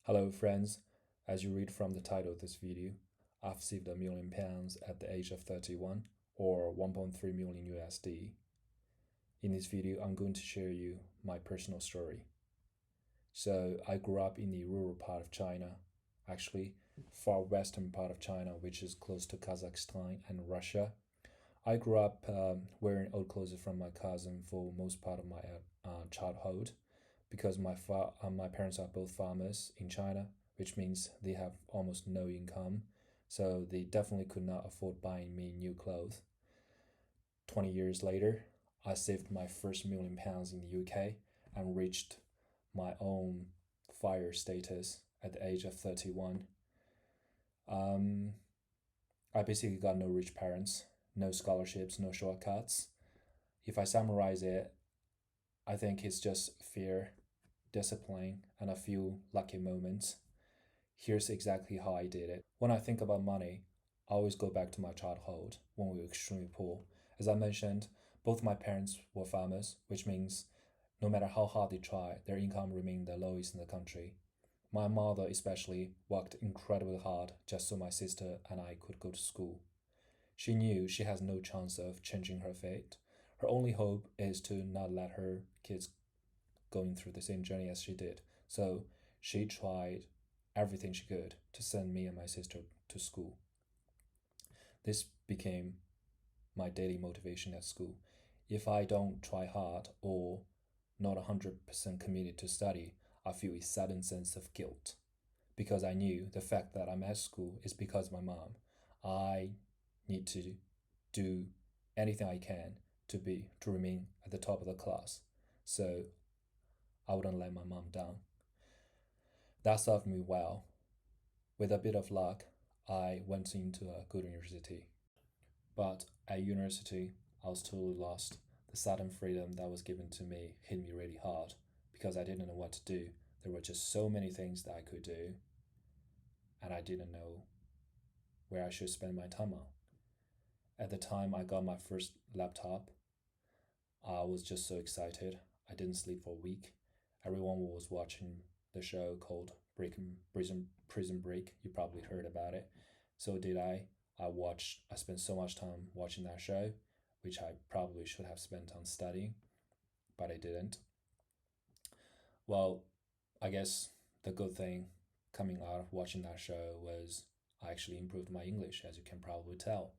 Hello friends, as you read from the title of this video, I've saved £1 million at the age of 31 or 1.3 million USD. In this video, I'm going to share you my personal story. So I grew up in the rural part of China, actually far western part of China, which is close to Kazakhstan and Russia. I grew up wearing old clothes from my cousin for most part of my childhood because my parents are both farmers in China, which means they have almost no income, so they definitely could not afford buying me new clothes. 20 years later, I saved my first £1 million in the UK and reached my own fire status at the age of 31. Um, I basically got no rich parents, no scholarships, no shortcuts. If I summarize it, I think it's just fear, discipline, and a few lucky moments. Here's exactly how I did it. When I think about money, I always go back to my childhood when we were extremely poor. As I mentioned, both my parents were farmers, which means no matter how hard they try, their income remained the lowest in the country. My mother especially worked incredibly hard just so my sister and I could go to school. She knew she has no chance of changing her fate. Her only hope is to not let her kids going through the same journey as she did. So she tried everything she could to send me and my sister to school. This became my daily motivation at school. If I don't try hard or not 100% committed to study, I feel a sudden sense of guilt because I knew the fact that I'm at school is because of my mom. I need to do anything I can to remain at the top of the class. So I wouldn't let my mom down. That served me well. With a bit of luck, I went into a good university. But at university, I was totally lost. The sudden freedom that was given to me hit me really hard because I didn't know what to do. There were just so many things that I could do, and I didn't know where I should spend my time on. At the time I got my first laptop, I was just so excited. I didn't sleep for a week. Everyone was watching the show called Prison Break. You probably heard about it. So did I. I spent so much time watching that show, which I probably should have spent on studying, but I didn't. Well, I guess the good thing coming out of watching that show was I actually improved my English, as you can probably tell.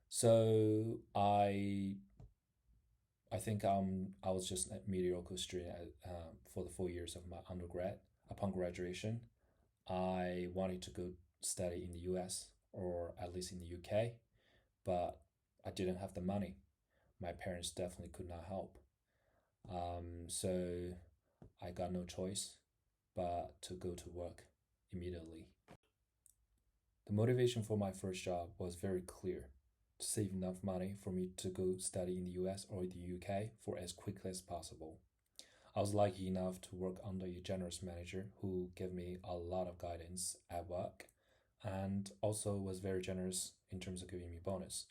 So I think I was just a mediocre student for the 4 years of my undergrad. Upon graduation, I wanted to go study in the US or at least in the UK, but I didn't have the money. My parents definitely could not help. So I got no choice but to go to work immediately. The motivation for my first job was very clear: to save enough money for me to go study in the US or the UK for as quickly as possible. I was lucky enough to work under a generous manager who gave me a lot of guidance at work and also was very generous in terms of giving me bonus.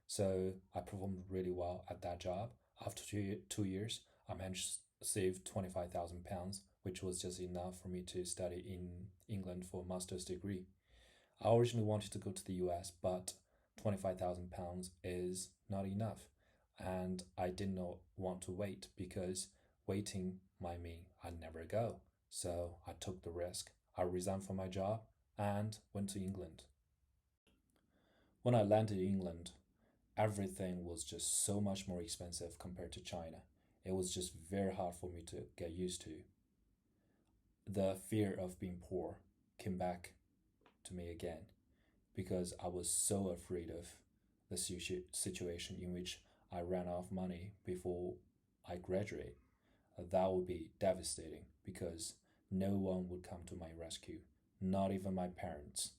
So I performed really well at that job. After 2 years, I managed to save £25,000, which was just enough for me to study in England for a master's degree. I originally wanted to go to the US, but £25,000 is not enough. And I did not want to wait because waiting might mean I'd never go. So I took the risk. I resigned from my job and went to England. When I landed in England, everything was just so much more expensive compared to China. It was just very hard for me to get used to. The fear of being poor came back to me again because I was so afraid of the situation in which I ran out of money before I graduate. That would be devastating because no one would come to my rescue, not even my parents.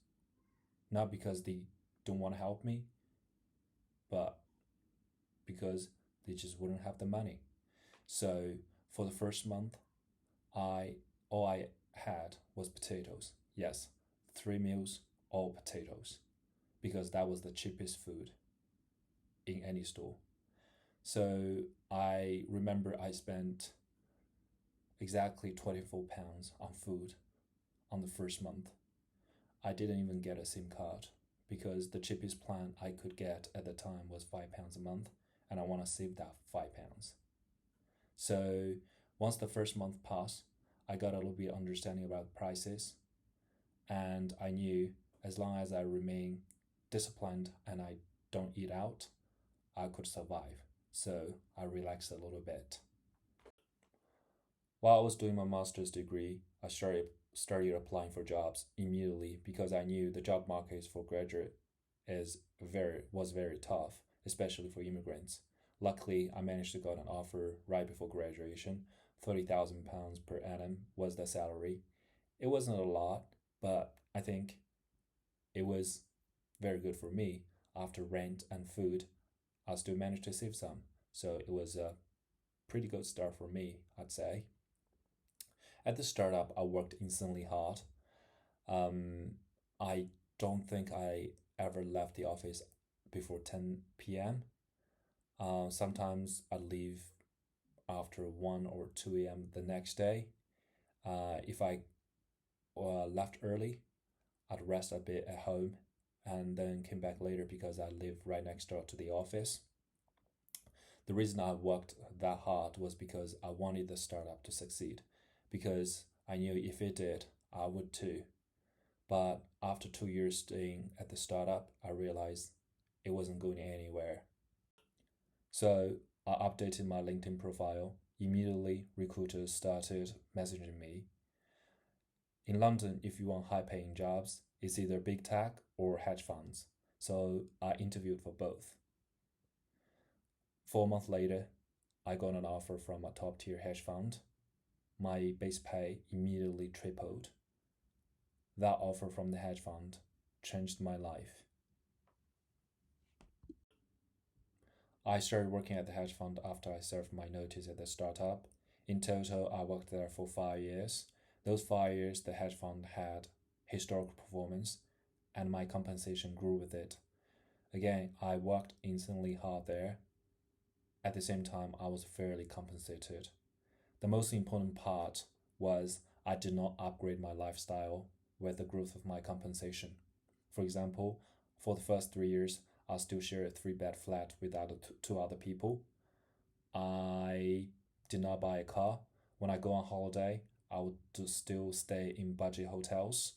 Not because they don't want to help me, but because they just wouldn't have the money. So for the first month, all I had was potatoes. Yes, 3 meals, all potatoes, because that was the cheapest food in any store. So I remember I spent exactly £24 on food on the first month. I didn't even get a SIM card because the cheapest plan I could get at the time was £5 a month, and I want to save that £5. So once the first month passed, I got a little bit of understanding about prices, and I knew as long as I remain disciplined and I don't eat out, I could survive. So I relaxed a little bit. While I was doing my master's degree, I started applying for jobs immediately because I knew the job market for graduate was very tough, especially for immigrants. Luckily, I managed to get an offer right before graduation. £30,000 per annum was the salary. It wasn't a lot, but I think it was very good for me. After rent and food, I still managed to save some. So it was a pretty good start for me, I'd say. At the startup, I worked insanely hard. I don't think I ever left the office before 10 p.m. Sometimes I'd leave after 1 or 2 a.m. the next day. If I left early, I'd rest a bit at home and then came back later because I live right next door to the office. The reason I worked that hard was because I wanted the startup to succeed, because I knew if it did, I would too. But after 2 years staying at the startup, I realized it wasn't going anywhere. So I updated my LinkedIn profile. Immediately, recruiters started messaging me. In London, if you want high paying jobs, it's either big tech or hedge funds. So I interviewed for both. 4 months later, I got an offer from a top tier hedge fund. My base pay immediately tripled. That offer from the hedge fund changed my life. I started working at the hedge fund after I served my notice at the startup. In total, I worked there for 5 years. Those 5 years, the hedge fund had historical performance, and my compensation grew with it. Again, I worked insanely hard there. At the same time, I was fairly compensated. The most important part was I did not upgrade my lifestyle with the growth of my compensation. For example, for the first 3 years, I still share a 3-bed flat with two other people. I did not buy a car. When I go on holiday, I would still stay in budget hotels.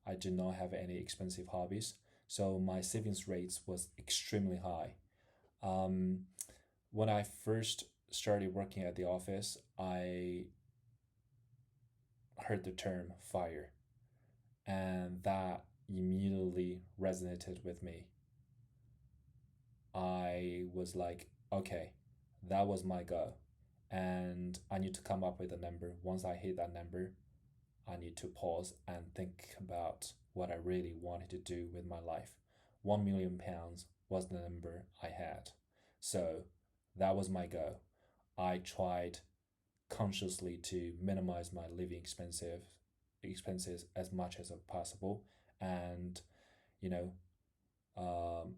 I did not have any expensive hobbies, so my savings rates was extremely high. When I first started working at the office, I heard the term fire, and that immediately resonated with me. I was like, okay, that was my goal, and I need to come up with a number. Once I hit that number, I need to pause and think about what I really wanted to do with my life. £1 million was the number I had. So that was my goal. I tried consciously to minimize my living expenses as much as possible, and you know, um,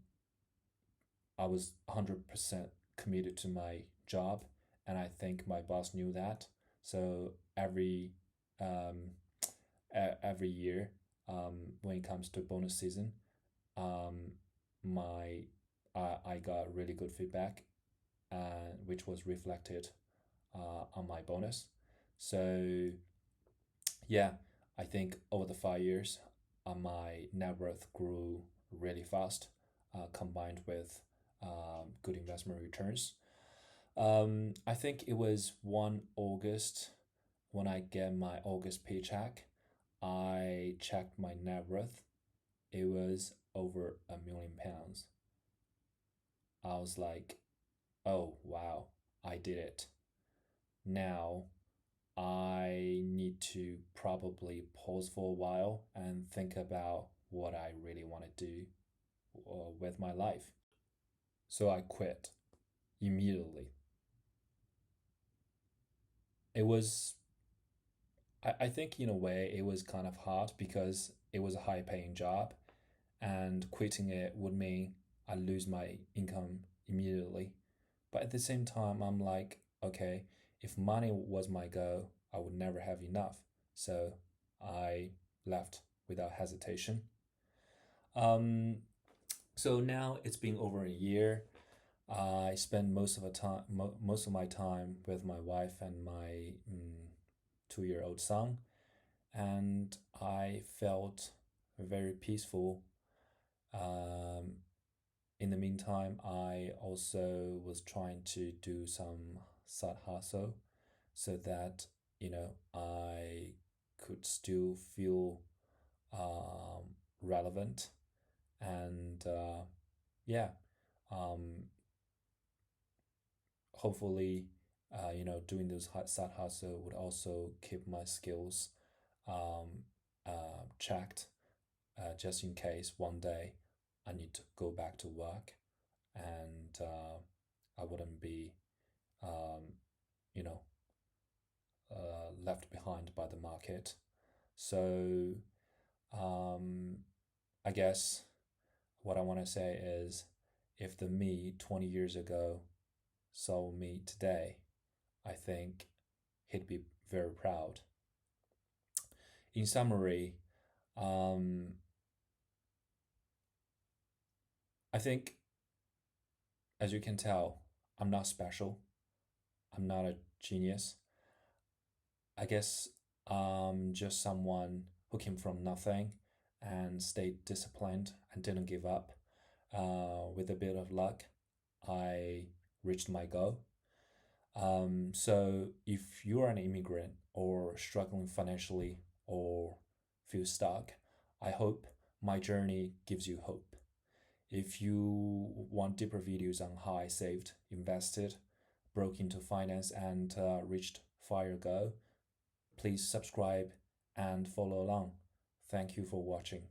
I was 100% committed to my job, and I think my boss knew that. So um, every year, when it comes to bonus season, um, my I got really good feedback, which was reflected on my bonus. So yeah, I think over the 5 years, my net worth grew really fast, combined with good investment returns. I think it was 1 August when I get my August paycheck. I checked my net worth. It was over £1 million. I was like, oh wow, I did it. Now I need to probably pause for a while and think about what I really want to do with my life. So I quit immediately. It was, I think, in a way, it was kind of hard because it was a high paying job, and quitting it would mean I lose my income immediately. But at the same time, I'm like, okay, if money was my goal, I would never have enough. So I left without hesitation. So now it's been over a year. I spend most of my time with my wife and my 2-year-old son, and I felt very peaceful. Um, in the meantime, I also was trying to do some side hustle so that I could still feel relevant and yeah, um, hopefully, doing those side hustle would also keep my skills um, checked, just in case one day I need to go back to work and I wouldn't be, um, you know, left behind by the market. So um, I guess what I want to say is if the me 20 years ago saw me today, I think he'd be very proud. In summary, um, I think, as you can tell, I'm not special. I'm not a genius. I guess I'm just someone who came from nothing and stayed disciplined and didn't give up. With a bit of luck, I reached my goal. So if you are an immigrant or struggling financially or feel stuck, I hope my journey gives you hope. If you want deeper videos on how I saved, invested, broke into finance, and reached fire goal, please subscribe and follow along. Thank you for watching.